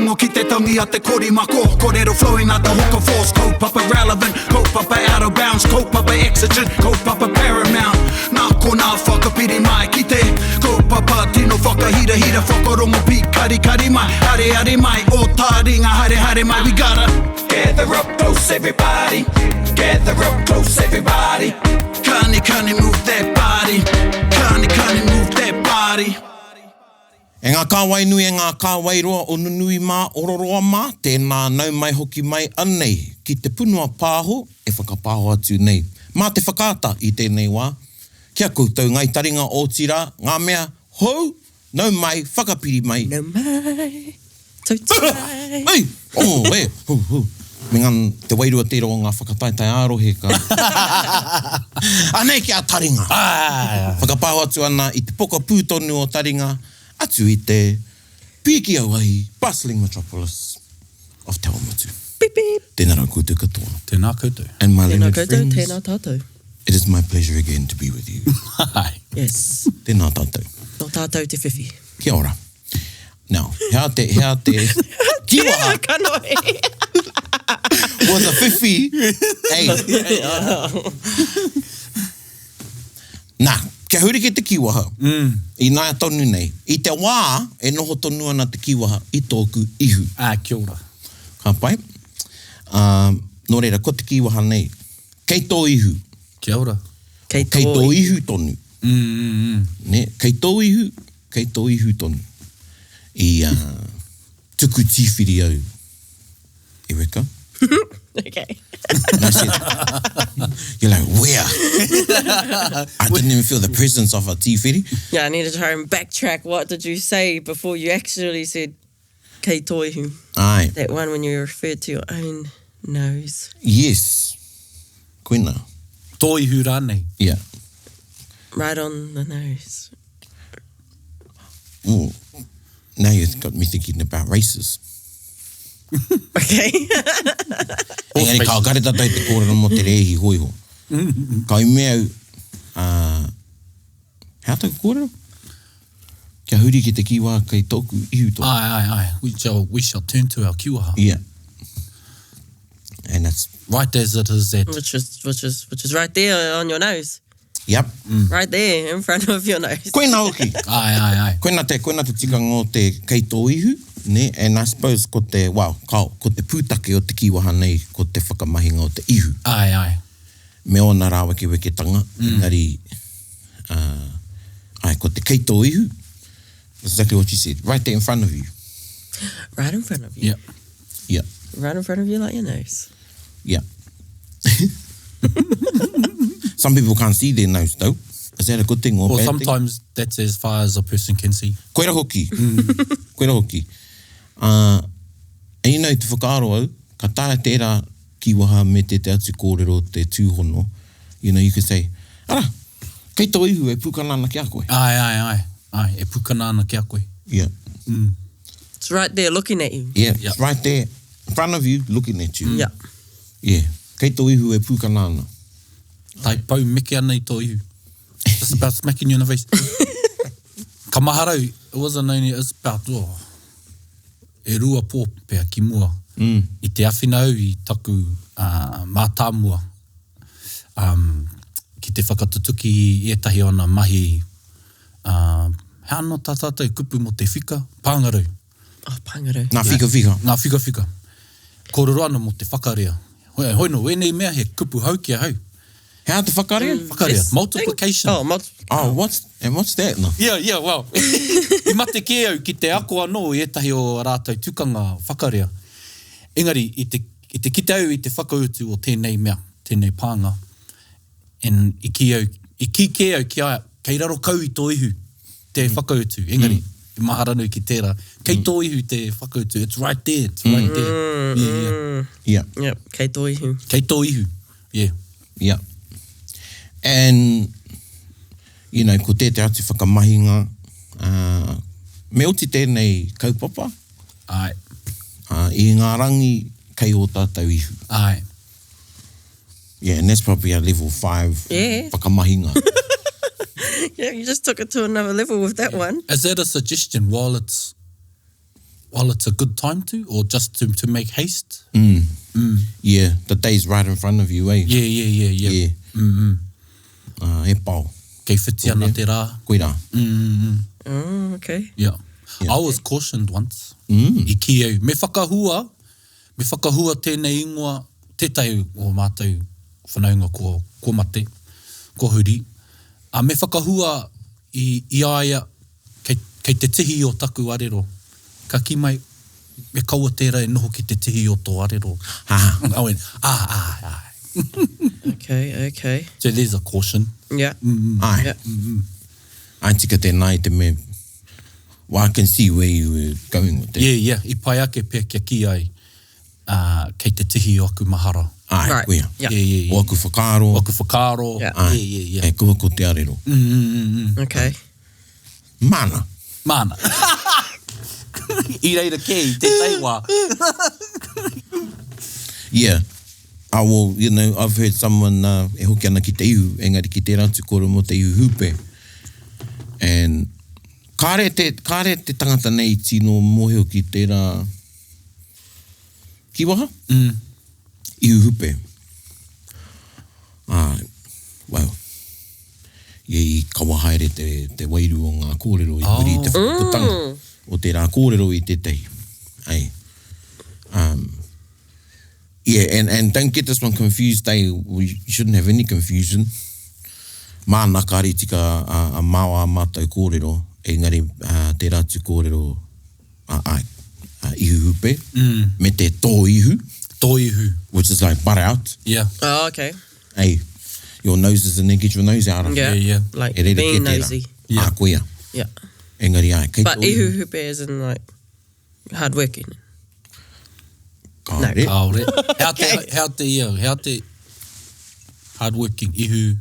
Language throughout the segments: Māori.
rongo ki te tangi a te korimako. Kōrero flowing out the hooker force. Kaupapa relevant, kaupapa out of bounds, kaupapa exigent, kaupapa paramount. Nā ko nā whakapiri mai ki te kaupapa tino whakahira hira whakarongo pi kari mai. Hare mai, o Taringa hare mai. We gotta gather up close everybody. Gather up close everybody. Kani move that body. Kani move that body. E ngā kāwai nui e ngā kāwai roa o nunui mā, ororoa mā, tēnā nau mai hoki mai anei. Ki te punua pāho, e whakapāho atu nei. Mā te whakaata i tēnei wā. Kia koutou ngai taringa o tira, ngā mea, hou, nau mai, whakapiri mai. Nau mai, tautai. Ei, hu. Me ngan te wairua tēro o ngā whakataitai ārohe ka. Anei kia taringa. Whakapāho atu ana i te poka pūtonu o taringa, atu i te piki auahi, bustling metropolis of Te Awamutu. Beep, beep. Tēnā rau koutou katoa. Tēnā koutou. And my Tēnā learned koutou, friends, tēnā tātou. it is my pleasure again to be with you. Yes. Tēnā tātou. No tātou te whiwhi. Kia ora. Now, hea te kiwaha Kanoi. was a whiwhi. Hey. Nā, kia huri ki te kiwaha. I nāia tonu nei. I te wā, e noho tonu ana te kiwaha i tōku ihu. Kia ora. Ka pai. Nō reira, ko te kiwaha nei. Kei tō ihu. Kia ora. Kei Kei tō ihu tonu. Ne? Kei tō ihu tonu. I tuku tīwhiri au. E weka? Okay. And I said, you're like, where? I didn't even feel the presence of a tīwhiri. Yeah, I need to try and backtrack. What did you say before you actually said kei toihu? Ai. That one when you referred to your own nose. Yes. Koina. Tōihu rānei. Yeah. Right on the nose. Ooh. Now you've got me thinking about races. Okay. Engari, ka kare tatai te kōrero mo te rehi hoiho. Ka i mea au, hea taku kōrero? Kia huri ki te kiwa kei tōku ihu tōku. Ai. We shall turn to our kiwaha. Yeah. And that's... Right as it is that. Which is right there on your nose. Yep. Right there in front of your nose. Koina hoki. Ai. Koina te tikanga o te kei tō ihu, ne? And I suppose ko te pūtake o te kiwaha nei, ko te whakamahinga o te ihu. Ai. Me ona rā weketanga, engari, ko te kei tō ihu, exactly what you said, right there in front of you. Right in front of you. Yeah. Right in front of you like your nose. Yeah. Some people can't see their nose though. Is that a good thing or Well, bad sometimes that's as far as a person can see. Koira hoki. Koira hoki. E ina i te whakaaro au, ka tāia tērā kiwaha me te atu kōrero te tūhono. You know, you could say, ara, kei tō ihu e pūkana ana ki a koe. Ai, e pukana ana kia koe. Yeah. It's right there looking at you. Yeah, it's right there in front of you, looking at you. Yeah. Yeah. Kei tō ihu e pūkana ana. Tai pau meke ana i tō ihu. Just about smacking you in the face. Ka maharau, it wasn't only, it was about, e rua pō pēr ki mua. I te awhinau i taku mātāmua. Ki te whakatutuki i etahi ona mahi. Hea no tā tātou kupu mo te whika, pāngarau. Oh, pāngarau. Ngā whika. Ngā whika. Kōrero ana mo te whakarea. Hoinō, wēnei mea he kupu hau kia hau. Hea te whakarea? Whakarea, Yes. multiplication. Oh, what's that? No? Yeah, well. I mate ke au ki te ako anō i etahi o rātou tukanga whakarea. Engari, i te kite au i te whakautu o tēnei mea, tēnei pānga. And i ki ke au kei raro kau i tō ihu, te whakautu. Engari, i maharanu ki tērā. Kei tō ihu te whakautu. It's right there. Yeah. Yep, kei tō ihu. Kei tō ihu. Yeah. And, you know, ko te atu whakamahinga, me oti tēnei kaupapa, Ai. I ngā rangi kei o tātou ihu. Ai. Yeah, and that's probably a level 5 Yeah. whakamahinga. Yeah, you just took it to another level with that one. Is that a suggestion while it's while it's a good time to, or just to make haste. Yeah, the day's right in front of you, eh? Yeah. He pau. Kei whiti ana te rā. Koe rā. Oh, okay. Yeah. I was cautioned once. I ki au. Me whakahua tēnei ingoa, tētai o mātou whanaunga ko mate, ko huri. Me whakahua i aia kei te tihi o taku arero. Ka ki mai, me kaua tērā e noho ki te tihi o tō arero. I went, Okay. So there's a caution. Yeah. Ai. Yeah. Ai tika tēnā te me... Well, I can see where you were going with that. Yeah. I pai ake pia kia ki ai kei te tihi o aku mahara. Ai, Right. koea. Yeah. O aku whakaro. O aku whakaro. Yeah. Ai. Yeah. E kua ko te arero. Okay. Mana. Mana. I reira kei, te taiwa. Yeah. Well, you know, I've heard someone e hoki ana ki te ihu, engari ki te ratu kore mo te ihu hupe. And kāre te tangata nei tino moheo ki tērā kiwaha? Ihu hupe. Well, i kawahaere te wairu o ngā kōrero i muri te whakaputanga o tērā kōrero i te tei. Ai. Yeah, and don't get this one confused, you shouldn't have any confusion. Māna kāre tika a māua mātou kōrero, engari te ratu kōrero ihu hupe, me te tō ihu. Tō ihu. Which is like butt out. Yeah. Oh, okay. Hey, your nose is in there, get your nose out of Yeah. it. Yeah. Like E rere being ke tērā. nosy. Yeah. Koea. Yeah. Engari ai. Kei But tō ihu hupe is in like hardworking. Kāre. Kaore. Hea te hardworking ihu.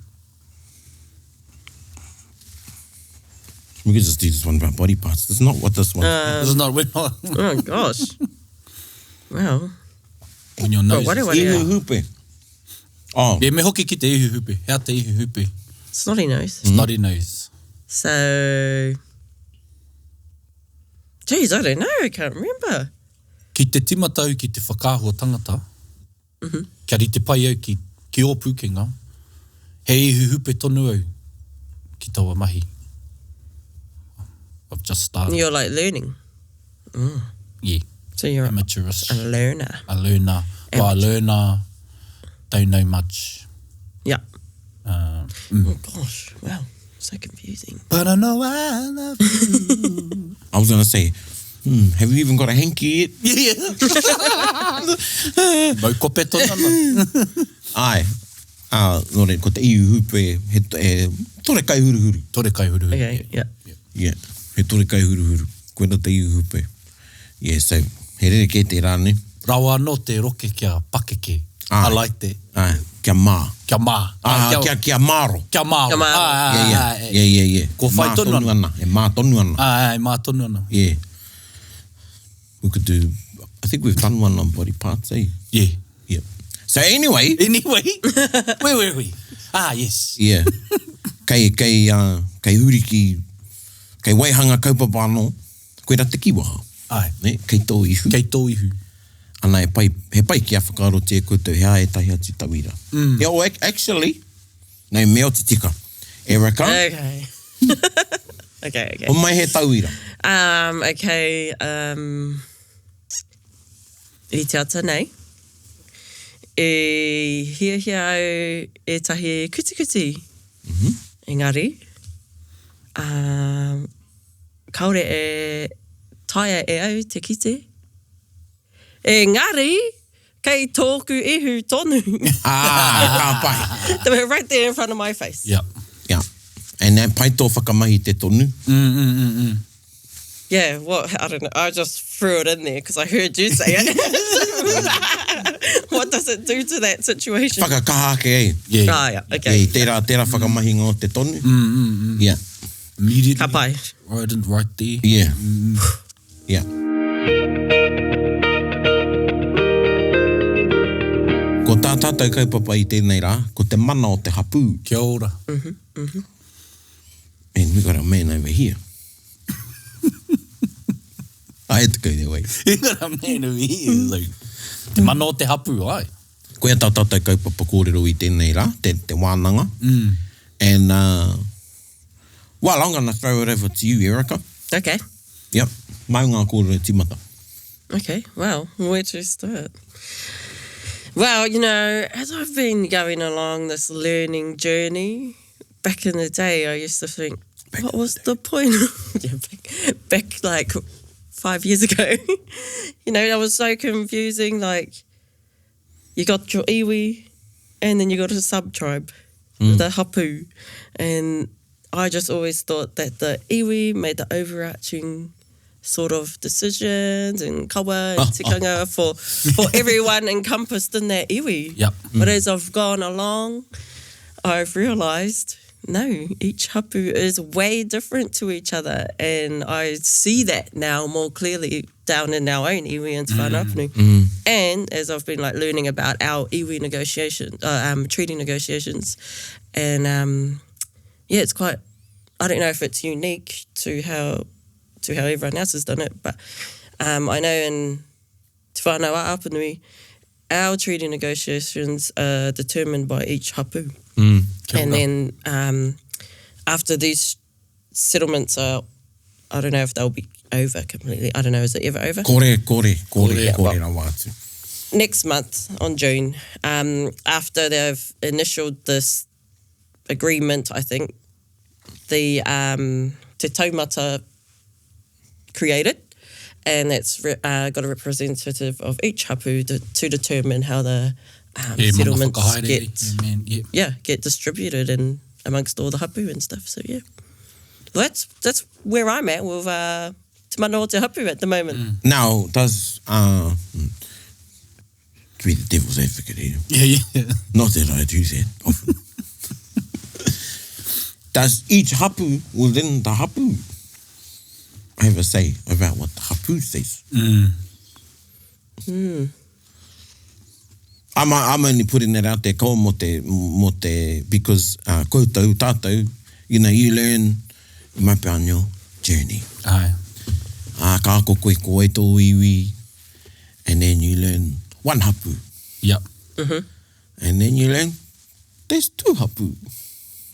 We could just do this one about body parts. That's not what this one This is not when Oh, gosh. Wow. your nose what is... do I- Ihu hupe. Oh, Yeah, me hoki ki te ihu hupe. Hea te ihu hupe. Snotty nose. Snotty nose. So... Geez, I don't know. I can't remember. Ki te timatau ki te whakāhua tangata, kia ri te pai au ki o Pūkenga, he ihu hupe tonu au ki taua mahi. I've just started. You're like learning. Yeah, So you're amateurish. a learner. A learner. Well, a learner, don't know much. Yeah. Uh, Oh, gosh. Wow. So confusing. But I know I love you. I was going to say, have you even got a hanky yet? Yeah. Mau kope tonana. Ai. Nore, ko te ihu hupe, he tore kai huruhuru. Tore kai huru. Okay, yeah. Yeah, he tore kai huruhuru. Koena te ihu hupe. Yeah, so, he rere ke te rāne. Rawa no te roke kia pakeke. I like that. Ai, kia mā. Kia mā. Kia māro. Kia mā. Kia mā. Yeah. Ko whai tonu ana. E mā tonu ana. Ai, mā tonu ana. Yeah. We could do, I think we've done one on body parts, eh? Yeah. Yeah. So anyway. Anyway, where were we? Yes. Yeah. Kei huriki, kei waihanga kaupapano, koe rā te kiwaha. Ai. Ne? Kei tō ihu. Kei tō ihu. Ana he pai ki a whakaro te koutou, hea e tahi atu tawira. Yeah, well, actually, nei mea o te tika. Erika, Okay. Okay. o mai he tawira. Okay. I te ata nei. E hia au e tahi kuti. Engari. Kaore e taia e au te kite. Engari, kei tōku ihu tonu. Ka pai. They were right there in front of my face. Yeah. Yeah. And then pai tō whakamahi te tonu. Yeah, well, I don't know. I just threw it in there because I heard you say it. What does it do to that situation? Whakakahake, eh? Yeah. Ah, yeah, okay. Yeah, tērā whakamahi ngō te tonu. Yeah. Immediately. Ka pai. Right there. Yeah. Yeah. Ko tā tātou kaupapa i tēnei rā, ko te mana o te hapū. Kia ora. And we got a man over here. Ai te kau te wai. Engara menu i, like, te mana o te hapū, ai. Koe a tātai kaupapa kōrero i tēnei rā, te wānanga. And, well, I'm going to throw it over to you, Erica. Okay. Yep. Maunga kōrero timata. Okay, well, where to start? Well, you know, as I've been going along this learning journey, back in the day, I used to think, what was the point? back like 5 years ago. You know, I was so confusing, like, you got your iwi, and then you got a sub-tribe, the hapū. And I just always thought that the iwi made the overarching sort of decisions and kawa and tikanga for everyone encompassed in that iwi. Yep. But as I've gone along, I've realised, no, each hapū is way different to each other. And I see that now more clearly down in our own iwi and whānau. And as I've been like learning about our iwi negotiations, treaty negotiations, and yeah, it's quite, I don't know if it's unique to how everyone else has done it, but I know in Te Whānau a Apanui, our treaty negotiations are determined by each hapū. And then after these settlements are, I don't know if they'll be over completely. I don't know, is it ever over? Kore rā wātu. Next month, on June, after they've initialed this agreement, I think, the Te Taumata created, and it's got a representative of each hapū to determine how the settlements get distributed in amongst all the hapū and stuff. So yeah, well, that's where I'm at with Te Mana o Te Hapū at the moment. Now, does to be the devil's advocate here. Yeah. Not that I do that often. Does each hapū within the hapū have a say about what the hapū says? I'm only putting that out there, ko mo te, because koutou, tātou, you know, you learn, you might be on your journey. Aye. Ka ako koe ko e tō iwi, and then you learn one hapū. Yep. And then you learn there's two hapū.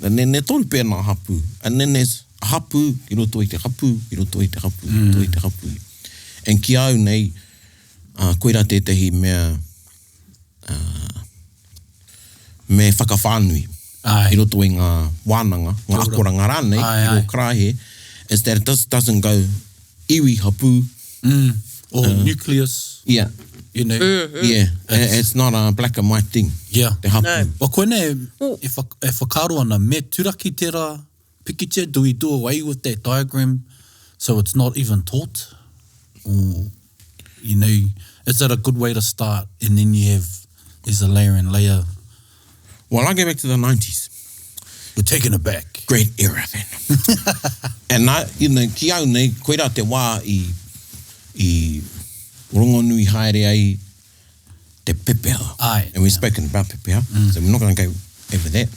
And then there's tōru pēnā hapū. And then there's a hapū, i roto i te hapū, i roto i te hapū, i roto i te hapū. And ki au nei, koe rā tētahi mea, me whakawhānui. I roto i ngā wānanga, ngā akoranga rānei, i ro krahe, is that it doesn't go iwi hapū. Or nucleus. Yeah. You know. Yeah. It's not a black and white thing. Yeah. Te hapū. No. Wa koene, e whakaro ana, me turaki te rā, pikitia, do we do away with that diagram so it's not even taught? Or, you know, is that a good way to start? And then you have, there's a layer and layer. Well, I go back to the 90s. We're taking it back. Great era then. And you know, ki au nei, koe rā te wā i rongonui haere ai te pepea. Aye. And we've spoken about pepea, so we're not going to go over that.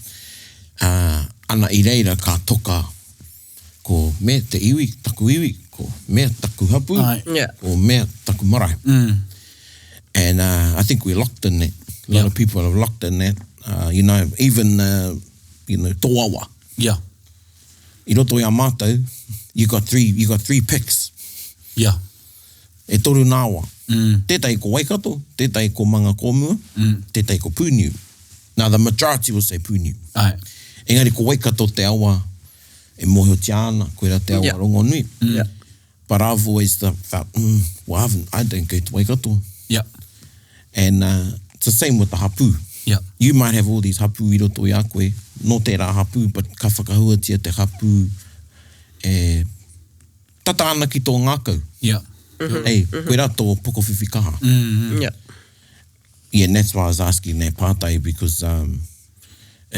Ana i reira ka toka ko mea te iwi, taku iwi, ko mea taku hapū, Yeah. ko mea taku marae. And I think we're locked in that. A lot of people are locked in that. You know, even, you know, toawa. Yeah. I roto i a mātou, you got three picks. Yeah. E toru nāwa. Tētai ko waikato, tētai ko manga kōmua, tētai ko pūniu. Now, the majority will say pūniu. Aye. Engari ko waikato te awa e moho tiana, koe ra te awa rongonui. Yeah. But I've always felt, well, I don't go to waikato. Yeah. And it's the same with the hapū. Yeah. You might have all these hapū i roto i a koe, no tērā hapū, but ka whakahuatia te hapū e tata ana ki tō ngākau. Yeah. Hey, koe rā tō pokowhiwhi kaha. Yeah. Yeah, and that's why I was asking that pātai, because and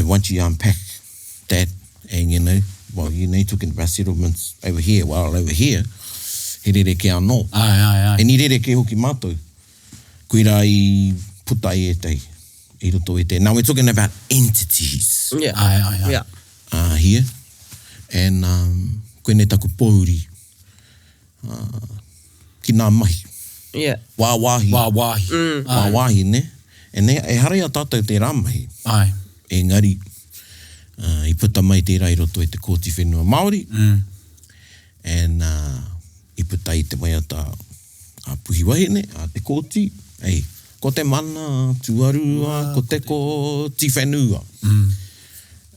once you unpack that, and you know, well, you know, talking about settlements over here, well, over here, he rere ke anō. Aye. E ni rere ke hoki mātou. Koe rā i puta i e tei, i roto i te. Now we're talking about entities. Yeah. Aye. Yeah. Here. And koe ne taku pōuri. ki nā mahi. Yeah. Wāwāhi. Wāwāhi. Wāwāhi, ne? E ne, e hare a tātou te rāmahi. Ai. Engari, I puta mai tērā I roto e te kōti whenua Māori. And I puta I te mai a tā puhi wahi, ne? A te kōti. Ei, ko te mana, tuarua, ko te kōti whenua.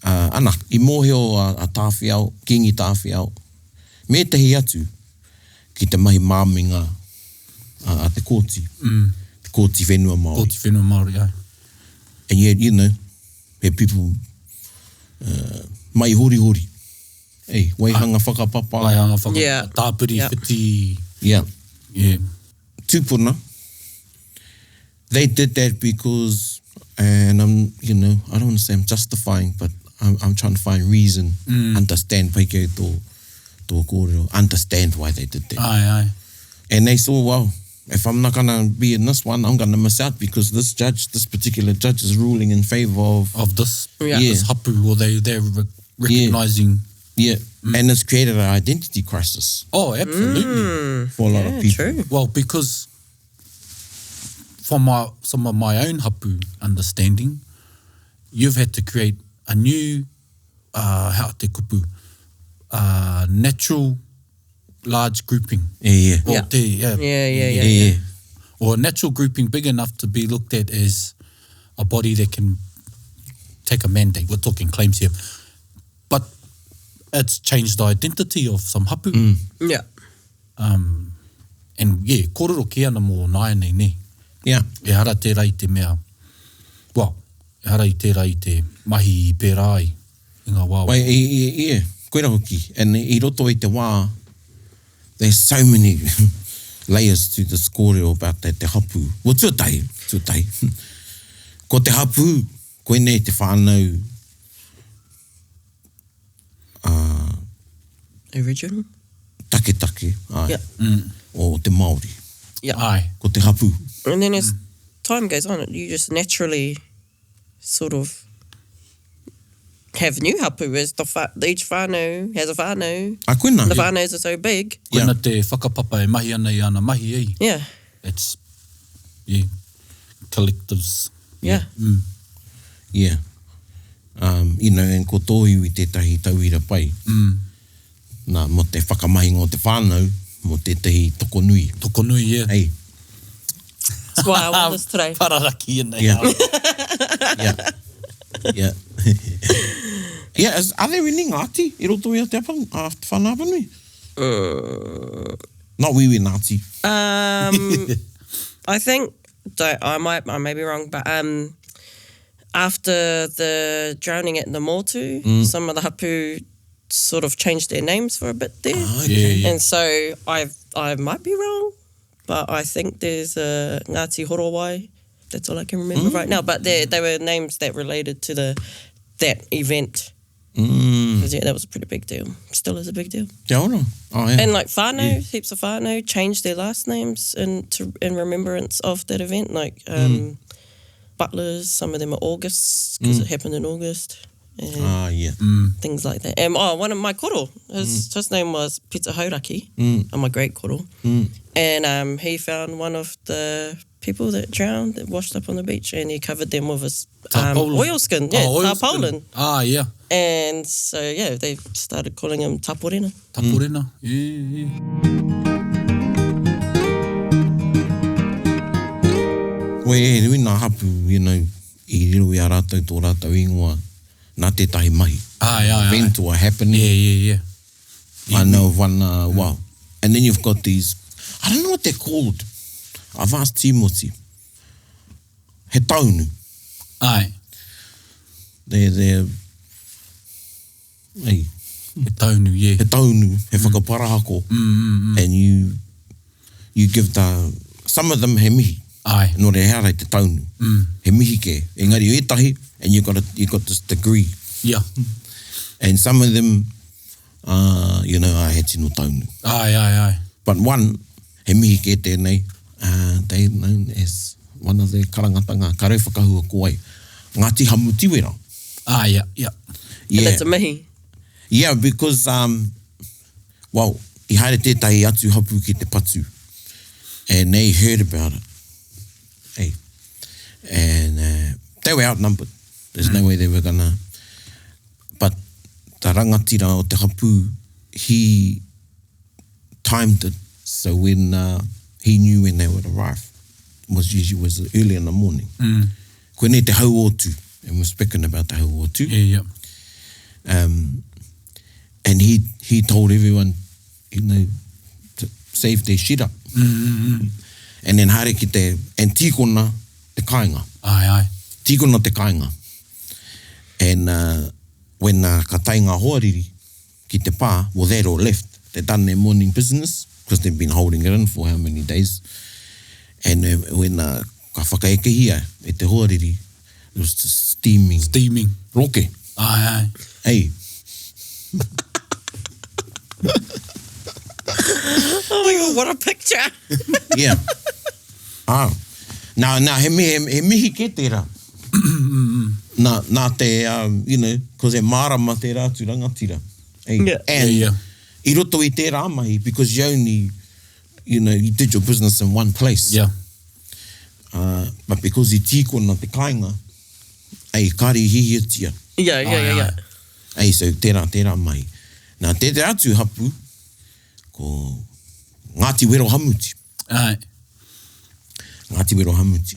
Ana, I mōheo a tāwhiao, kingi tāwhiao. Me tehi atu, ki te mahi māminga a te kōti. Te kōti whenua Māori. Kōti whenua Māori, ai. And yet, you know, he people mai hori. Ei, waihanga whakapapa. Waihanga whakapapa. Yeah. Tāpiri, whiti. Yeah. Yeah. Tūpuna. They did that because, and I'm, you know, I don't want to say I'm justifying, but I'm trying to find reason, understand pai kei tō kōrero, understand why they did that. Ai. And they saw, well, if I'm not going to be in this one, I'm going to miss out because this particular judge is ruling in favour of this, Yeah. this hapū, or they're recognising. Yeah, and it's created an identity crisis Oh, absolutely. for a lot of people. True. Well, because from some of my own hapū understanding, you've had to create a new, natural large grouping. Yeah. Or Yeah. Yeah. Or a natural grouping big enough to be looked at as a body that can take a mandate. We're talking claims here. But it's changed the identity of some hapū. Yeah. And yeah, kōrero ki ana mō nāianei ne. Yeah. E hara tērā I te mea, well, e hara I tērā I te mahi I pērā ai, I ngā wāwa. Wai, yeah, koe rā hoki. And I roto I te wā, there's so many layers to this kōrero about that, te hapū. Well, tuatai. Ko te hapū, koe nei te whānau Original. take, ai. Yeah. O te Māori. Yeah. Ai. Ko te hapū. And then as time goes on, you just naturally sort of have new hapū as each whānau has a whānau. A koe nā. The whānaus are so big. Yeah. Koina te whakapapa e mahi ana I ana mahi ei. Yeah. It's, yeah, collectives. Yeah. Yeah. You know, and ko tōiu I tētahi tauira pai. Nā, mo te whakamahinga o te whānau, mo tētahi toko nui. Toko nui, yeah. Ei, That's why I want this today. Pararaki ina. yeah. Yeah. Yeah, are there any Ngāti I roto I te whanāpanui? Not wiwi Ngāti. I think, I may be wrong, but after the drowning at the Motu, some of the hapū sort of changed their names for a bit there. Okay. And so I might be wrong, but I think there's a Ngāti Horowai. That's all I can remember right now. But they were names that related to that event. 'Cause, yeah, that was a pretty big deal. Still is a big deal. Te ora. Oh, yeah. And like whānau, heaps of whānau changed their last names in remembrance of that event. Like butlers, some of them are Augusts because it happened in August. And Yeah. things like that. And one of my koro, his name was Pita Hauraki, my great koro. And he found one of the people that drowned, that washed up on the beach, and he covered them with his oilskin. Yeah, tarpaulin. Yeah. And so, yeah, they started calling him Taporena. Taporena, yeah. Wei, rui nā hapū, you know, I riro I a rātou tō rātou ingoa, nā tētahi mahi. Event or happening. Yeah. I know of one, wow. And then you've got these, I don't know what they're called. I've asked Timothy. He tonu. Ai. They're hey, He tonu, yeah. he tonu, he whakaparahako. And you give some of them he mihi. Ai. No re hea te taunu. He mihi ke. Engari o etahi, and you got this degree. Yeah. And some of them, you know, I had tino taunu. Ai. But one, he mihi ke tēnei, they known as one of the karangatanga, kareu whakahua koai, Ngāti Hamutiwera. Yeah. And that's a mihi. Yeah, because, well, I haere tētahi atu hapū ki te patu. And they heard about it. Hey. And they were outnumbered. There's no way they were gonna... But the rangatira o te hapū, he timed it so when he knew when they would arrive. Was early in the morning. Koe nei te hauotu, and we're speaking about the hauotu. Yeah. And he told everyone, you know, to save their shit up. And then haere ki te, and tīkona te kāinga. Ai. Tīkona te kāinga. And when ka tainga hoariri ki te pā, well, they'd all left. They'd done their morning business, because they've been holding it in for how many days. And when ka whakaekehia e te hoariri, it was just steaming. Roke. Ai. Hey. Oh my God, what a picture. Yeah. Now, he mihi ke tērā. Nā te, you know, because e mārama te rātu rangatira. Hey. Yeah. And I roto i tērā mahi, because you only, you know, you did your business in one place. Yeah. But because I tīkona te kāinga, ei, kāri hihiatia. Yeah. Ei, so tērā mai. Nā te atu hapū, ko Ngāti Wero Hamuti. Ai. Ngāti Wero Hamuti.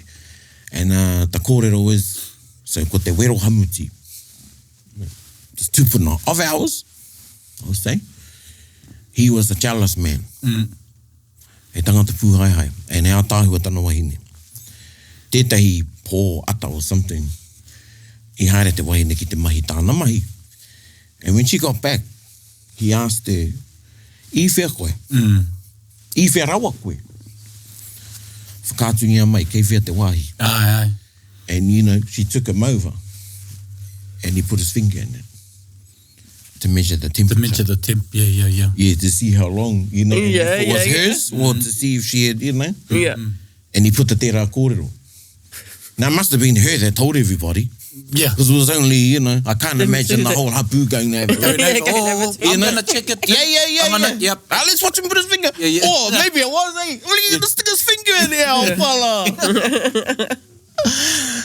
And the kōrero is, so ko te Wero Hamuti. This tupuna of ours, I'll say. He was a jealous man. He tangata pūhaihai. And hea tāhua tana wahine. Tētahi pō ata or something. I haere te wahine ki te mahi tāna mahi. And when she got back, he asked her, I whea koe? I whea rawa koe? Whakātungia mai, kei whea te wahi. Ai. And, you know, she took him over. And he put his finger in it. To measure the temperature. Yeah. Yeah, to see how long, you know, if it was Yeah. hers, or to see if she had, you know. Yeah. And he put the tērā kōrero. Now, it must have been her that told everybody. Yeah. Because it was only, you know, I can't imagine the that- whole hapū going there. Yeah, I'm going to check it. Yeah. I'm gonna- yep. Let's watch him put his finger. Yeah. Oh, maybe it was, eh? Well, he's going to stick his finger in there, old fella.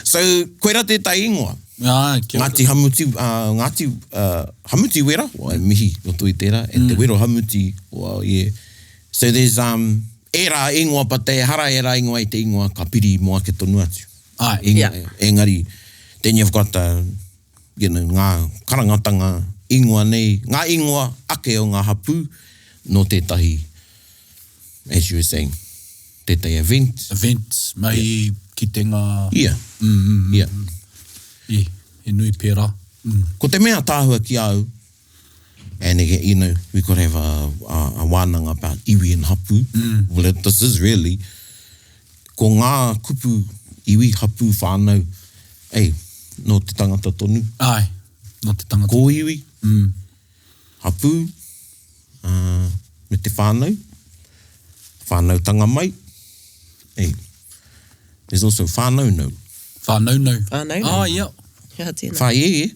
So, koe rā tētai ingoa. Ai, kia ora. Ngāti hamuti wera, o mihi o tui tērā, and te wero hamuti, well, yeah. So there's era ingoa, but te hara era ingoa I te ingoa, ka piri moa ke tonu atu. Ai. Engari, then you've got you know, ngā karangatanga ingoa nei, ngā ingoa ake o ngā hapū, no tētahi, as you were saying, tētahi event. Events, mai ki te ngā... Yeah. Yeah. Yeah, he nui pērā. Ko te mea tāhua ki au, and you know, we could have a wānanga about iwi and hapū. Well, this is really, ko ngā kupu iwi hapū whānau, ei, no te tangata tonu, Ai, no te tangata. ko iwi, hapū, me te whānau tanga mai, ei, there's also whānau. Whānau. Whānau. Ah, yeah. Kia tēnā. Whaie.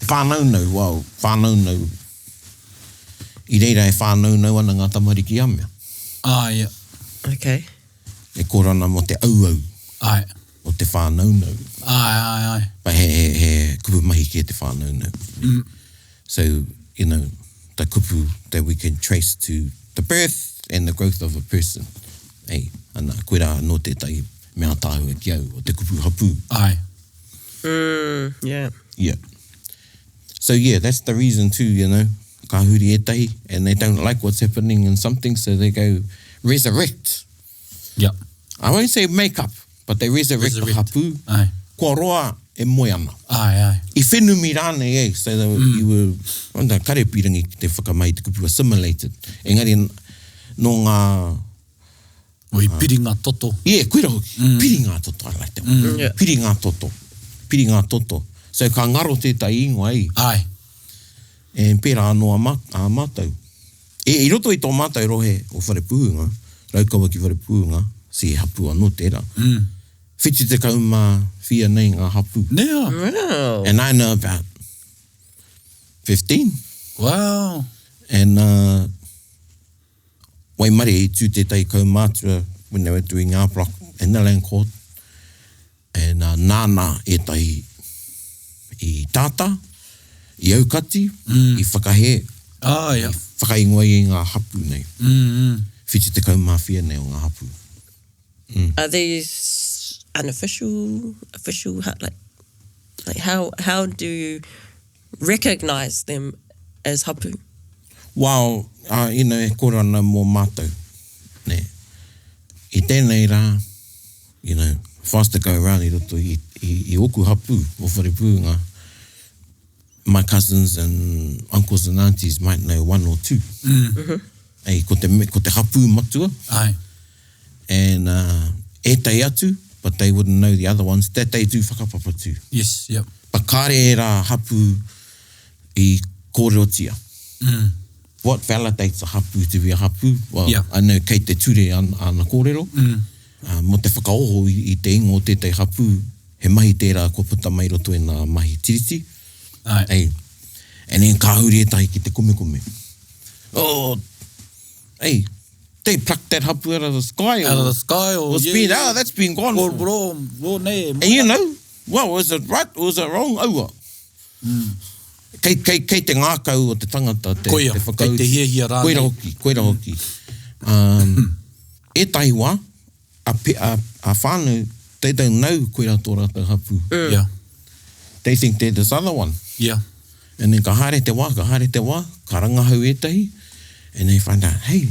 Whānau, wow, whānau. I reira e whānau ana ngā tamariki amea. Ah, yeah. Okay. E korana mo te auau Ai. o te whānau. Ai. Pa he kupu mahi ki te whānau. So, you know, the kupu that we can trace to the birth and the growth of a person. Ei, ana, koe rā no tētai mea tāhua ki au o te kupu hapū. Ai. Yeah. Yeah. So yeah, that's the reason too, you know, ka huri etahi, and they don't like what's happening in something, so they go resurrect. Yeah. I won't say make up, but they resurrect the hapū. Ai. Kua roa e moe ana. Ai. I whenumi rānei, so they, you were, wanda, karepirangi ki te whakamai, te kupu assimilated. Engari, no ngā... Oi, piri ngā toto. Yeah, koe rau, piri ngā toto, I like that one. Yeah. Piri ngā toto. So ka ngaro tētai ingoa ei. Ai. E pērā anō a mātou. I roto I tō mātou rohe o whare puhunga, raukawa ki whare puhunga, si hapū anō tērā. Whiti te kauma whia nei ngā hapū. Nea. Wow. And I know about 15. Wow. And Waimare I tū te tai kaumātua when they were doing our block in the land court. And nāna e tai I tāta, I aukati, I whakahe, Yeah. I whakaingoa I ngā hapū nei. Whiti te kaumāwhia nei o ngā hapū. Are these unofficial, official, like how do you recognise them as hapū? Well, e kore ana mō mātou. Ne. I tēnei rā, if I was to go around I roto I oku hapū o wharepūnga, my cousins and uncles and aunties might know one or two. Ei, ko te hapū matua. Ai. And e tai atu, but they wouldn't know the other ones. That they do whakapapa too. Yes, yep. But kāre e rā hapū I kōrero tia. What validates a hapū to be a hapū? Well, Yeah. I know kei te ture ana kōrero. Mo te whakaoho I te ingo o tētai hapū, he mahi tērā ko puta mai roto e nā mahi tiriti. Ai. Ei. And then ka huri e tahi ki te kume. Oh, hey, they plucked that hapū out of the sky. Out of the sky or... That's been gone. Bro, nei. And you know, well, was it right or was it wrong? Aua. Kei te ngākau o te tangata. Koia, kei te hiahia rānei. Koira hoki. E tahi wā, a whānau, they don't know koira tō rātou hapū. Yeah. They think they're this other one. Yeah. And then ka haere te wā, ka rangahau e tahi, and they find out, hey,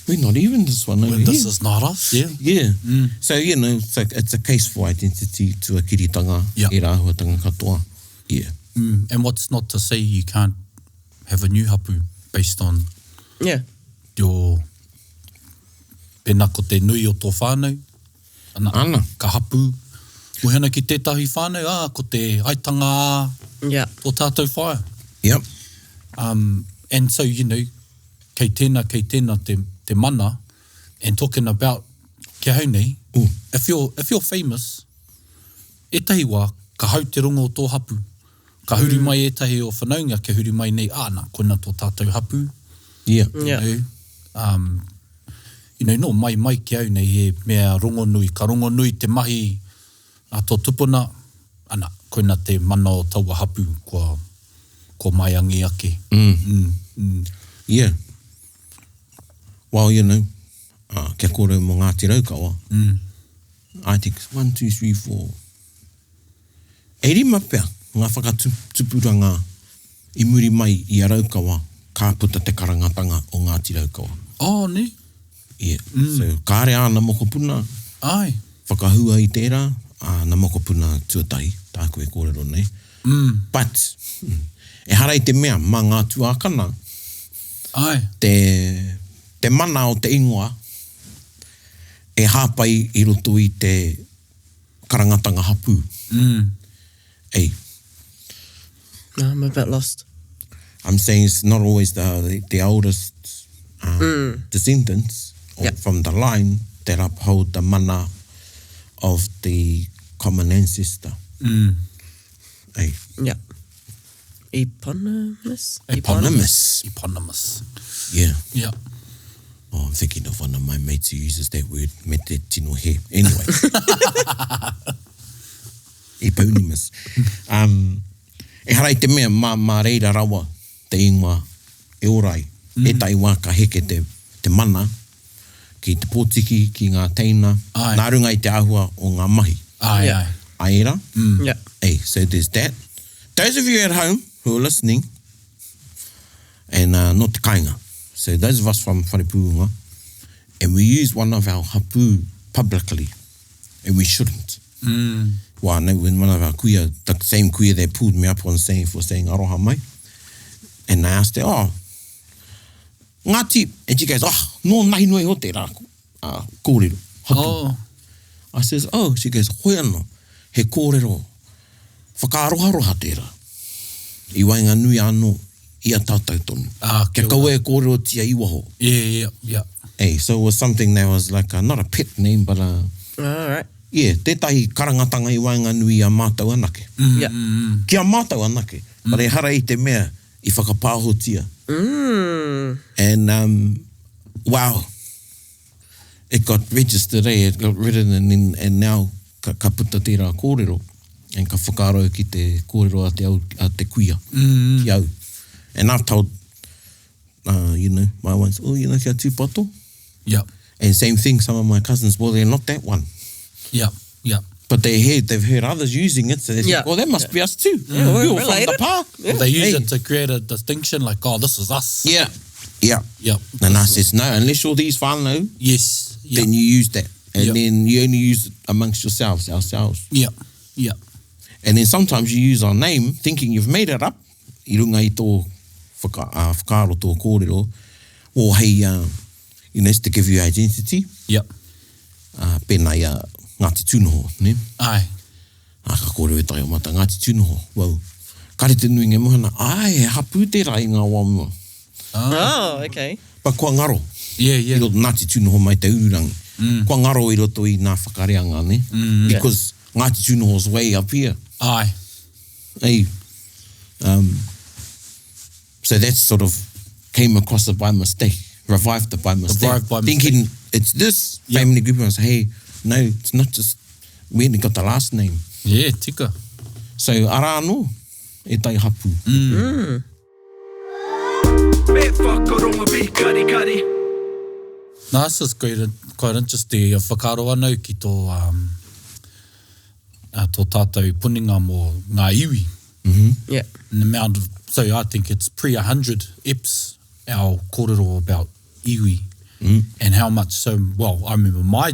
we're not even this one over When this here. is not us, yeah. Yeah. So, it's a case for identity to a kiritanga, Yeah. I rāhuatanga katoa. Yeah. And what's not to say you can't have a new hapū based on Yeah. your pena ko te nui o tō whānau. Ana. Ka hapū. Muhena ki tētahi whānau, ko te aitanga Yeah. o tātou whaia. Yep. And so, kei tēnā te mana, and talking about kia hau nei, if you're famous, e tahi wā, ka hau te rongo o tō hapū. Ka huri mai e tahi o whanaunga, ka huri mai nei, nā, koina tō tātou hapū. Yeah. Yeah. No mai ki au nei he mea rongo nui, ka rongo nui te mahi a tō tupuna, ana, koina te mana o taua hapū, ko maiangi ake. Yeah. Well, kia kōrero mō Ngāti Raukawa. I think it's 1, 2, 3, 4. E rima pea, ngā whakatupuranga I muri mai I a Raukawa, ka puta te karangatanga o Ngāti Raukawa. Oh, ne? Yeah. So, kāre āna mokopuna, Ai. whakahua I tērā, na mokopuna tuatahi, tāku e kōrero nei. But, e harai te mea, mā ngā tuākana, Ai. te mana o te ingoa, e hāpai I roto I te karangatanga hapū. Ei, No, I'm a bit lost. I'm saying it's not always the oldest descendants Yep. from the line that uphold the mana of the common ancestor. Ei, Yeah. Eponymous? Eponymous. yeah. Yeah. Oh, I'm thinking of one of my mates who uses that word, me te tino he. Anyway. Eponymous. E harai te mea, mā reira rawa, te ingoa, e orai, e tai wā ka heke te mana, ki te pōtiki, ki ngā teina, Ai. nā runga I te ahua o ngā mahi. Ai, Yeah. ai. Aira? Yeah. Hey, so there's that. Those of you at home who are listening, and not te kainga, so those of us from Wharepūnga, and we use one of our hapū publicly, and we shouldn't. Well, I know when one of our kuia, the same kuia, they pulled me up on saying aroha mai, and I asked her, oh, Ngāti, and she goes, oh, no nahi noi ho te rā, kōrero, hapū. Oh. I says, oh, she goes, Hoinō, he kōrero, whakaaroha tērā. I wainga nui anō, I a tātou tonu. Kia kaua e kōrero tia iwaho. Yeah. Hey, so it was something that was like not a pet name, but All right. yeah, tētahi karangatanga I wainga nui a mātou anake. Yeah. Kia mātou anake, but e hara I te mea I whakapāho tia. And wow. It got registered, it got written, and now ka puta tērā kōrero, and ka whakaro ki te kōrero a te kuia, ki au. And I've told, my ones, kia tūpato. Yeah. And same thing, some of my cousins, well, they're not that one. Yeah. Yeah. But they've heard others using it, so they think, well, that must be us too. Yeah, we're from the related. pa. Yeah. They use it to create a distinction, like, oh, this is us. Yeah. Yeah. Yep. And I says, no, unless you're these whānau, Yes. Yep. then you use that. And Yep. then you only use it amongst ourselves. Yeah. Yeah. And then sometimes you use our name thinking you've made it up. I runga i tō whakaro tō kōrero. Or hey, it's to give you identity. Yep. Pēnei Ngāti Tūnoho, ne? Aye. Ka kōrero e tai o mata, Ngāti Tūnoho. Well, kare te nui nge mohana, he hapū tērā i ngā wāmua. Oh, okay. Pa kua ngaro. Yeah, I yeah. roto Ngāti Tūnoho mai te ururangi. Kua ngaro i roto i ngā whakareanga, ne? Because Ngāti Tūnoho's way up here. Aye. Hey, so that sort of came across it by mistake, revived it by mistake. Revived by thinking mistake. it's this Yep. family group. I was hey, no, it's not just, we only got the last name. Yeah, tika. So, ara anō, e tai hapū. Me whakaronga bi kari kari. No, this is quite interesting. Whakaro anau ki tō tātou puninga mō ngā iwi. Yeah. And the amount of, so I think it's pre-100 eps, our kōrero about iwi. And how much, so, well, I remember my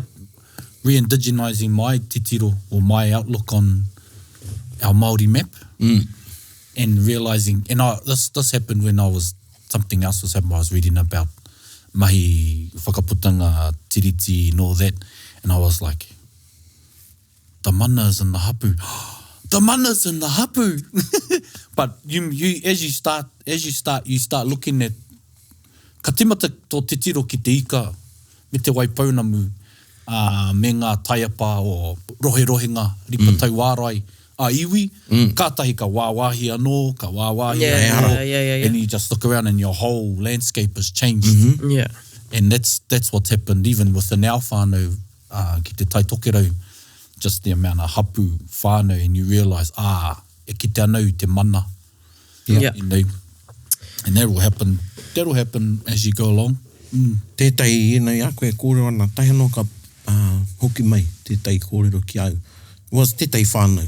re-indigenizing my titiro, or my outlook on our Māori map. And realizing, and this happened when something else was happening. I was reading about mahi whakaputanga, tiriti and all that. And I was like, the manas and the hapū. The manas and the hapū. But you you start looking at ka timata tō titiro ki te ika me te waipaunamu me ngā taiapa o rohe-rohenga ripa tau wārai a iwi, kātahi ka wāwahi anō, ka wāwahi Yeah. and you just look around and your whole landscape has changed. Yeah. And that's what's happened even within our whānau ki te taitokero, just the amount of hapū whānau, and you realise, e ki te anau te mana. Yeah. You know, and that'll happen as you go along. Tētai, a koe kōrero ana, tai anō ka hoki mai, tētai kōrero ki au. It was tētai whānau.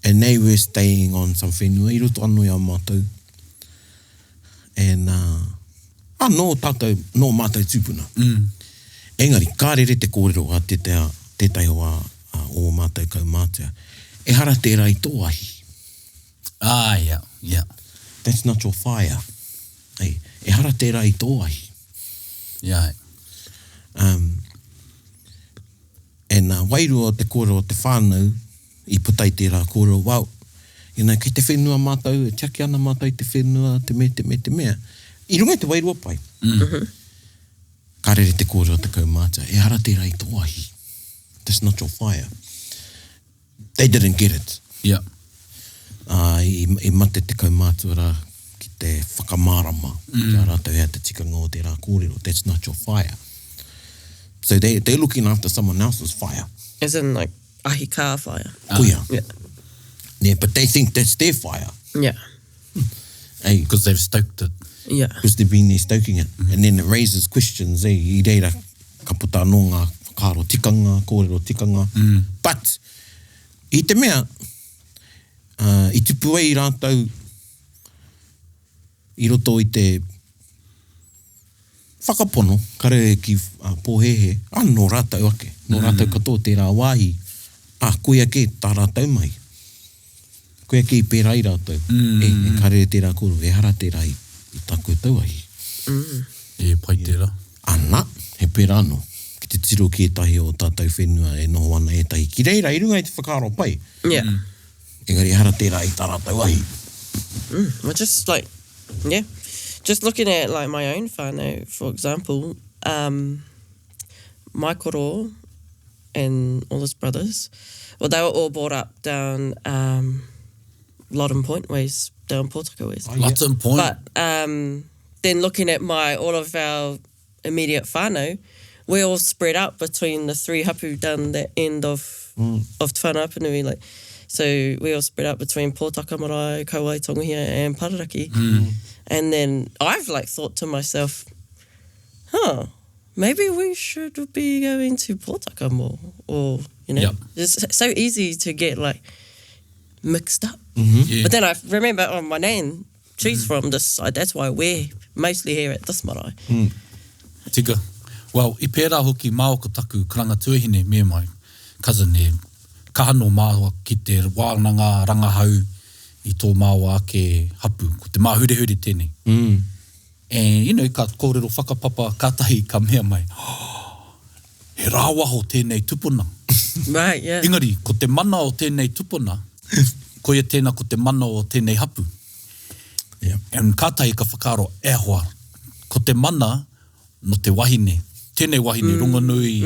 And they were staying on some whenua, I roto anō i a mātou. And, nō mātou tūpuna. Engari, kārere te kōrero a tētai hoa o mātou kaumātua. E hara tērā i tō ahi. Yeah. That's not your fire. Hey, e hara tērā i tō ahi. Yeah. And wairua o te kōrero o te whānau, I putai tērā kōrero, wow, kei te whenua mātou, e tiaki ana mātou i te whenua, te mea. I runga te wairua pai. Kārere te kōrero te kaumātua, e hara tērā i tō ahi. That's not your fire. They didn't get it. Yeah. I mate te kaumātua rā ki te whakamārama. Kia rātou hea te tikanga o tērā kōrero. That's not your fire. So they're looking after someone else's fire. As in, like, ahi kā fire. Kuia. Yeah. Yeah, but they think that's their fire. Yeah. Hey, Because they've stoked it. Yeah. because they've been there stoking it. And then it raises questions, I reira ka puta anō ngā whakaro tikanga, kōrero tikanga. But, I te mea, I tupu ai rātou I roto I te whakapono, kare ki pōhehe, nō rātou ake, nō rātou katoa tērā wāhi, koe ake tā rātou mai. Koe ake I pērā I rātou. E kare tērā kōrero, e hara tērā I tā koe tau ahi. E pai tērā. Ana, he pērā anō. Ki te tiro ki etahi o tātou whenua e noho ana etahi. Ki reira, I runga I te whakaro pai. Yeah. Engari, hara tērā I tā rātou ahi. Well, just like, yeah. Just looking at like my own whānau, for example, my koro and all his brothers, well, they were all brought up down Loddon Point ways, down Pōtaka ways. Lots of point. But then looking at all of our immediate whānau, we're all spread out between the 3 hapū down that end of Te Whanapanui. Like, so we all spread out between Pōtaka Marae, Kauai, Tonguhia and Pararaki. And then I've like thought to myself, maybe we should be going to Pōtaka more. Or, you know, Yep. it's so easy to get like mixed up. Yeah. But then I remember, my nan, she's from this side. That's why we're mostly here at this marae. Tika. Well, I pērā hoki māoko taku karanga tuahine me mai, cousin e kahano māua ki te wānanga rangahau I tō māua ake hapū, ko te māhure tēnei. And, you know, ka kōrero whakapapa kātahi ka mea mai. He rāwaho tēnei tupuna. Right, yeah. Engari, ko te mana o tēnei tupuna, ko ia tēnā ko te mana o tēnei hapū. Yep. And kātahi ka whakaro e hoa. Ko te mana no te wahine. Tēnei wahine, runga nui,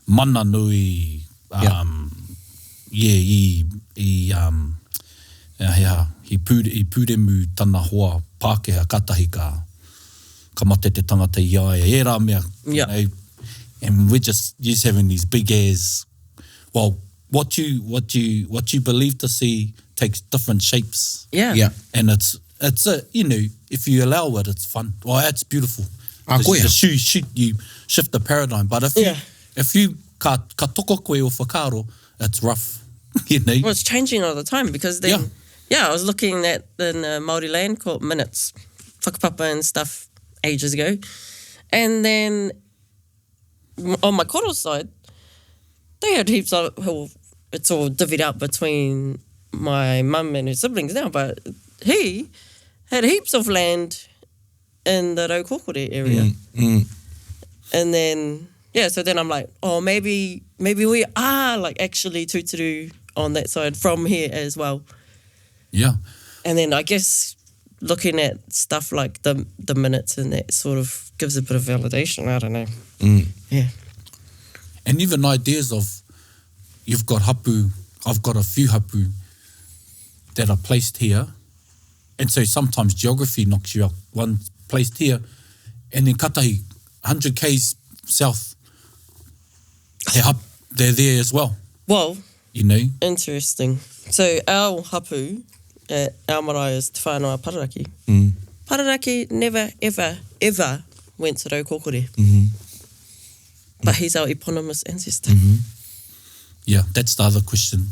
mana nui, I pūremu tana hoa Pākehā katahi ka mate te tangata I aia. E rā mea, you know, and we're just having these big airs. Well, what you believe to see takes different shapes. Yeah. Yeah. And it's you know, if you allow it, it's fun. Well, it's beautiful. Koia. You shift the paradigm. But if you ka toko koe o whakaro, it's rough. You know? Well, it's changing all the time because then, I was looking at the Māori Land Court minutes, whakapapa and stuff ages ago. And then on my koro side, they had heaps of, well, it's all divvied up between my mum and her siblings now, but he had heaps of land in the Raukokore area. And then, so then I'm like, maybe we are like actually tūturu on that side from here as well. Yeah. And then I guess looking at stuff like the minutes and that sort of gives a bit of validation. I don't know. Yeah. And even ideas of, you've got hapū, I've got a few hapū that are placed here. And so sometimes geography knocks you up. One placed here, and then katahi, 100 k's south, they're there as well. Well, you know? Interesting. So our hapū at our marae is Te Whānau Pararaki. Pararaki never, ever went to Raukokore. But he's our eponymous ancestor. Yeah, that's the other question.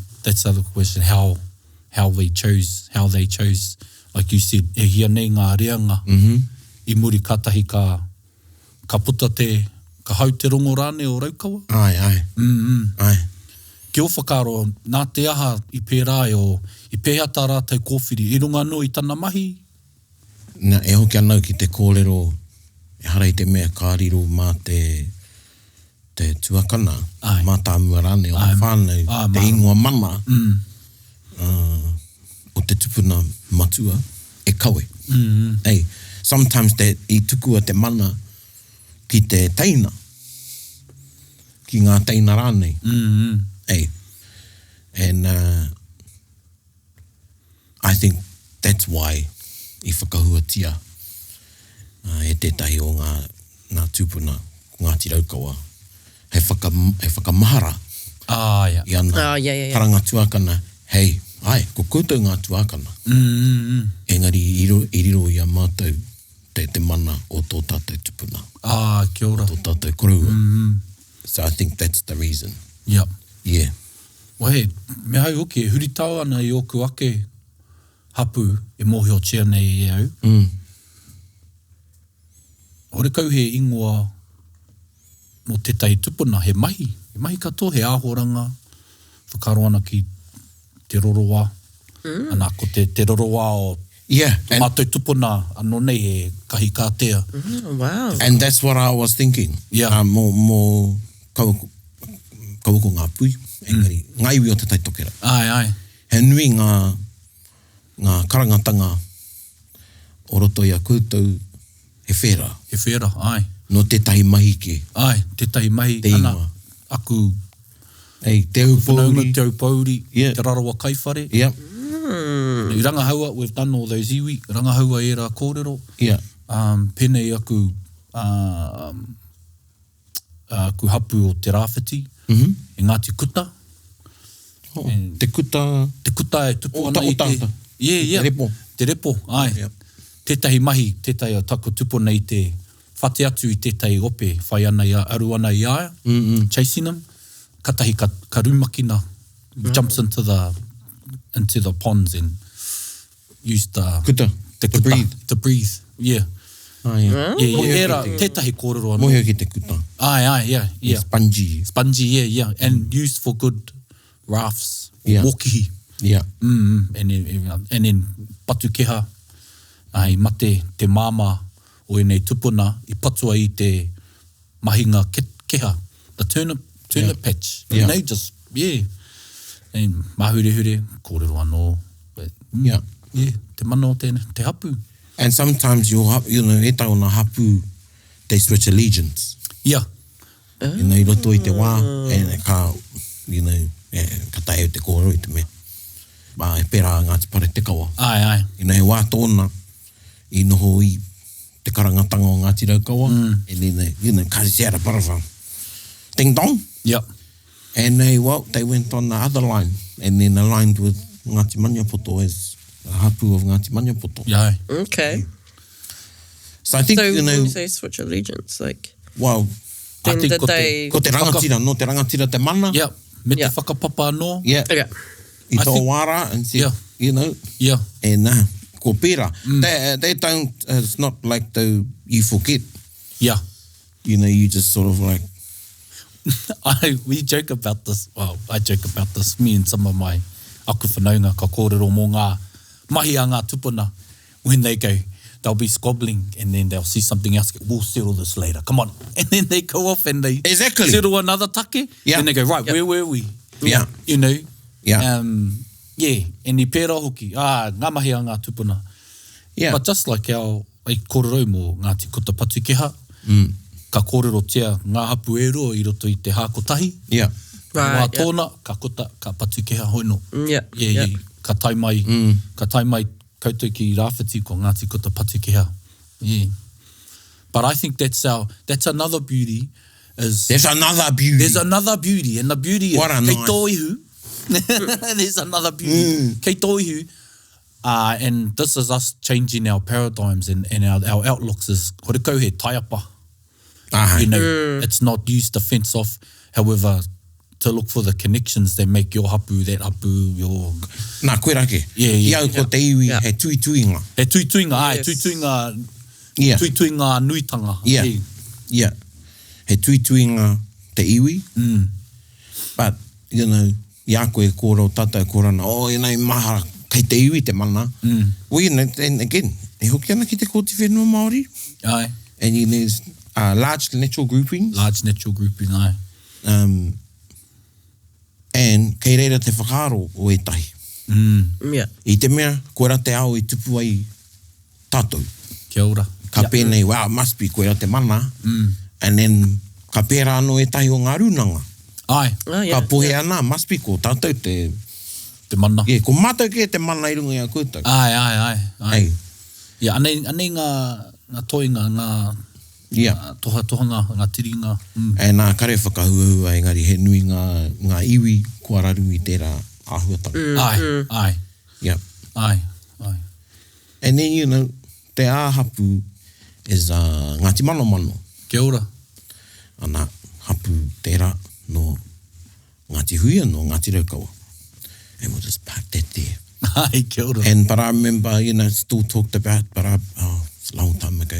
How they chose. Like you said, e hia nei ngā reanga. I muri katahi ka puta ka hau te rongo rāne o Raukawa. Ai. Ki o whakaro, nā te aha I pērā o I pēhata rātou kōwhiri, I runga no I tana mahi. Nā, e hoki anau ki te kōrero, e harai te mea kāriro mā te tuakana, mā tā mua rāne o whānau, te ingoa mana, o te tupuna matua, e kawe. Ei, sometimes I tukua te mana ki te teina, ki ngā teina rānei. Ei, and I think that's why I whakahuatia e tētahi o ngā tūpuna, Ngāti Raukawa, he whakamahara. I ana taranga tuakana, hei, ko koutou ngā tuakana. Engari I riro I a mātou te mana o tō tātou tupuna. Kia ora. Tō tātou korua. So I think that's the reason. Yep. Yeah. Wa he, me hau hoki, e huri tau ana I oku ake hapū e mohi o tia nei e au. Ore kau he ingoa no tētai tupuna, he mahi katoa, he āhoranga, whakaro ana ki te roroa, ana ko te roroa o mātou tupuna, anō nei he kahi kātea. Wow. And that's what I was thinking. Yeah. Mō kauko ngā pui, engari, ngā iwi o te taitokera. Ai. He nui ngā karangatanga o roto I a koutou, he whera. He whera, ai. No tētahi mahi ke. Ai, tētahi mahi, te ana, ingoa. aku, Te au pauri. te au pauri, te rarawa kaiwhare. Yeah. I rangahaua, we've done all those iwi, rangahaua e rā kōrero. Yeah. Pēnei aku ku hapū o te rāwhiti, e Ngāti Kuta. Oh, te kuta... Te kuta e tupu ana O i te... tangata. Yeah. Te repo. Te repo, ai. Yeah. Tētahi mahi, tētahi o tako tupuna i te whate atu i tētahi ope, whai ana i aru ana i aia, chasing them. Katahi ka rumakina jumps into the ponds and use the... Kuta. Te To breathe. To breathe, yeah. Ai, yeah. Era, tētahi kōrero ana. Mohio ki te kuta. Ai, yeah. Spongy. Spongy, yeah. And used for good rafts, Yeah. mokihi. Yeah. And then patukeha, ai mate te māma o enei tupuna i patua i te mahinga keha, the turnip patch. Yeah. You know, just, and mahure, kōrero anō. But, Yeah. te mana o te hapū. And sometimes e tau na hapū, they switch allegiance. Yeah. I roto i te wā, e ka, ka tae o te kōrero i te mea. E pērā Ngāti Pare te kawa. Ai. E wā tōna, i noho i te karangatanga o Ngāti Raukawa, and kasi seara parawha. Ding dong. Yeah. And they went on the other line, and then aligned with Ngāti Maniapoto as a hapū of Ngāti Maniapoto. Yeah. Okay. So I think, So when you say switch allegiance, like, well, then think did ko te- they... ko te rangatira, no te rangatira te mana. Yeah. Me te Yeah. whakapapa anō. Yeah. Okay. I I tō think- wāra, and said, Yeah. Yeah. and ko pērā. They don't, it's not like you forget, Yeah. you just sort of like, We joke about this. Well, I joke about this. Me and some of my aku whanaunga ka kōrero mō ngā mahi a ngā tupuna. When they go, they'll be squabbling and then they'll see something else. We'll settle this later. Come on. And then they go off and they Exactly. settle another take. Yeah. And they go, right, where were we? yeah. You know? Yeah. E ni pērā hoki. Ngā mahi a ngā tupuna. Yeah. But just like our kōrero mō Ngāti Kuta Patukeha, ka kōrero tia ngā hapū e roa i roto i te hākotahi. Yeah. Right, Wā tōna, ka kuta, ka patukeha Hoinō. Yeah. Ka tai mai koutou ki rāwhiti ko Ngāti Kuta Patukeha. Yeah. But I think that's another beauty. There's another beauty. There's another beauty, and the beauty is What a kei nice- tōihu. There's another beauty. Kei tōihu. And this is us changing our paradigms and our outlooks is horeko he taiapa. You know, it's not use the fence off. However, to look for the connections that make your hapū, that hapū, your... Nā, koe rake. Yeah. Iau ko te iwi, he tuituinga. He tuituinga, Yes. Yeah. tuituinga nuitanga. Yeah. Yeah. He tuituinga te iwi. But, ia koe kōrero tata kōrana, maha, kei te iwi te mana. Well, and again, e hoki ana ki te kōti whenua Māori. Aye. And there's large natural groupings. Large natural grouping, aye. And kei reira te whakaaro o e tahi. Yeah. I te mea, koe ra te ao i tupu ai tātou. Kia ora. Ka pēnei, wow, must be koe ra te mana. And then, ka pēra anō e tahi o ngā runanga. Aye. Oh, yeah. Ka pohe ana, must be ko tātou te... Te mana. Yeah, ko mātou ke te mana i runga i a koutou. Aye. Hey, Yeah, anei ngā toinga, ngā yeah. tohanga, ngā tiringa. E nā kare whakahuahua, engari he nui ngā iwi kua raru i tērā āhuatanga. Aye. Yeah. Aye. And then, te āhapu is Ngāti Mano. Kia ora. Ana hapu tērā no Ngāti Huia, no Ngāti Raukawa. And we'll just park that there. Aye, kia ora. But I remember, still talked about, it's a long time ago.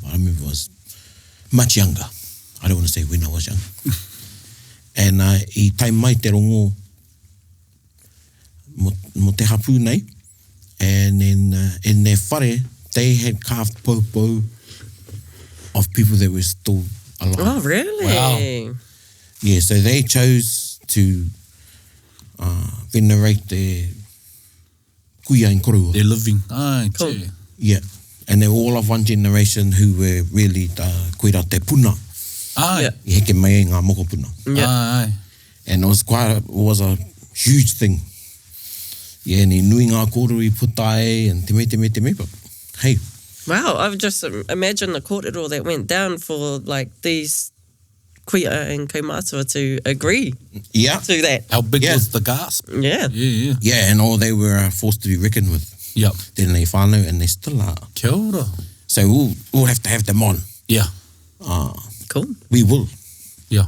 I remember I was much younger. I don't want to say when I was young. And I tai mai te rongo mo te hapu nei. And then in their whare, they had carved popo of people that were still alive. Oh, really? Wow. Yeah, so they chose to venerate their kuia in korua. They're living. Aye, Cool. tē. Yeah, and they were all of one generation who were really koera te puna. Aye. Yeah. I heke mai ngā moko puna. Yeah. Aye. And it was a huge thing. Yeah, ni nui ngā kōrero I puta e, and te me, but hey, Wow, I've just imagined the kōrero that went down for like these kuia and kaumātua to agree Yeah. to that. How big Yeah. was the gasp? Yeah. Yeah. Yeah, and all they were forced to be reckoned with. Yep. Tēnei whānau, and they still are. Kia ora. So we'll have to have them on. Yeah. Cool. We will. Yeah.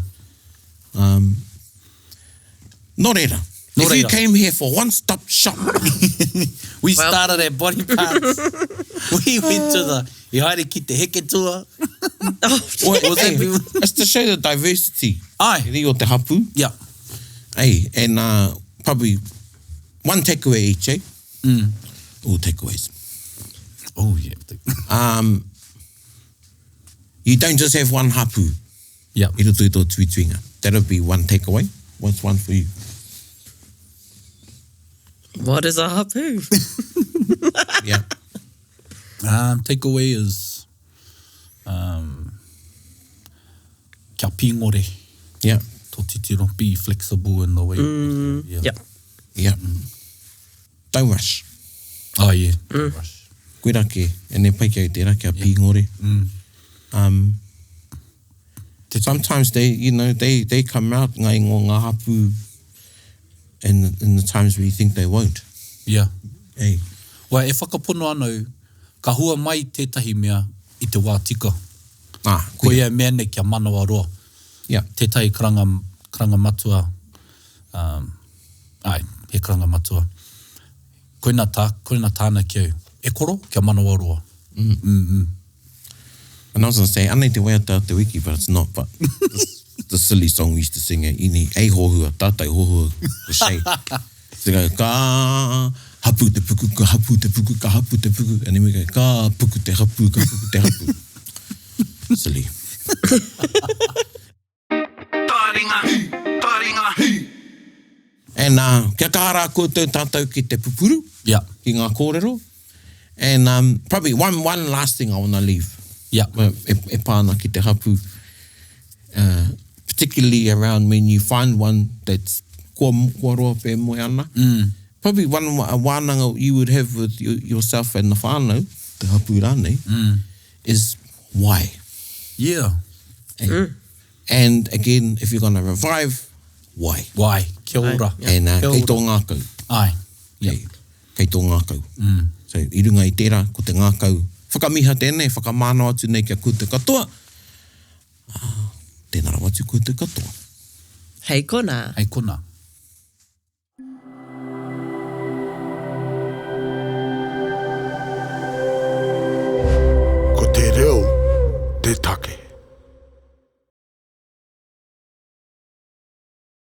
Nō reira. Nō If you reira. came here for one-stop shop, We Well- started at body parts. We went to the I haere ki te heke tour. well, that people- it's to show the diversity. Ai. Ri o te hapū. Yeah. Hey, and probably one takeaway each, eh? All takeaways. Oh, yeah. You don't just have one hapū. Yeah. I roto i tō tuituinga. That'll be one takeaway. What's one for you? What is a hapū? Yeah. Takeaway is kia pingore. Yeah. Tō titiro, be flexible in the way. Yeah. Yep. Yeah. Don't rush. Oh, yeah. Rush. Koe rake, e ne pai kia i tērā, kia pīngore. Sometimes they come out ngai ngō ngā hapū in the times where you think they won't. Yeah. Hey. Wai, e whakapono anau, ka hua mai tētahi mea i te wā tika. Ko ia mea ne kia manawa roa. Yeah. Tētahi karanga matua. He karanga matua. Koina tāna kiau. E koro, kia manawa roa. And I was going to say, anei te wea tā te wiki, but it's not. But the silly song we used to sing, ini, ei hohua, tātai hohua, ko shei. So go, ka hapū te puku, ka hapū te puku, ka hapū te puku. And then we go, ka puku te hapū, ka puku te hapū. Silly. Taringa, taringa, And kia kahara koutou tātou ki te pupuru, Yeah. ki ngā kōrero. And probably one last thing I want to leave. Yeah. E pāna ki te hapū. Particularly around when you find one that's kua roa pē moe ana. Probably one wānanga you would have with yourself and the whānau, te hapū rānei, is why. Yeah. And again, if you're going to revive, why? Wai, kia ora. And Kia kei ora. tō ngākau. Ai. Hey, kei tō ngākau. So, i runga i tērā, ko te ngākau. Whakamiha tēnei, whakamāno atu nei kia kūtu katoa. Tēnā rawa atu kūtu katoa. Hei kona. Hei kona. Ko te reo, te take.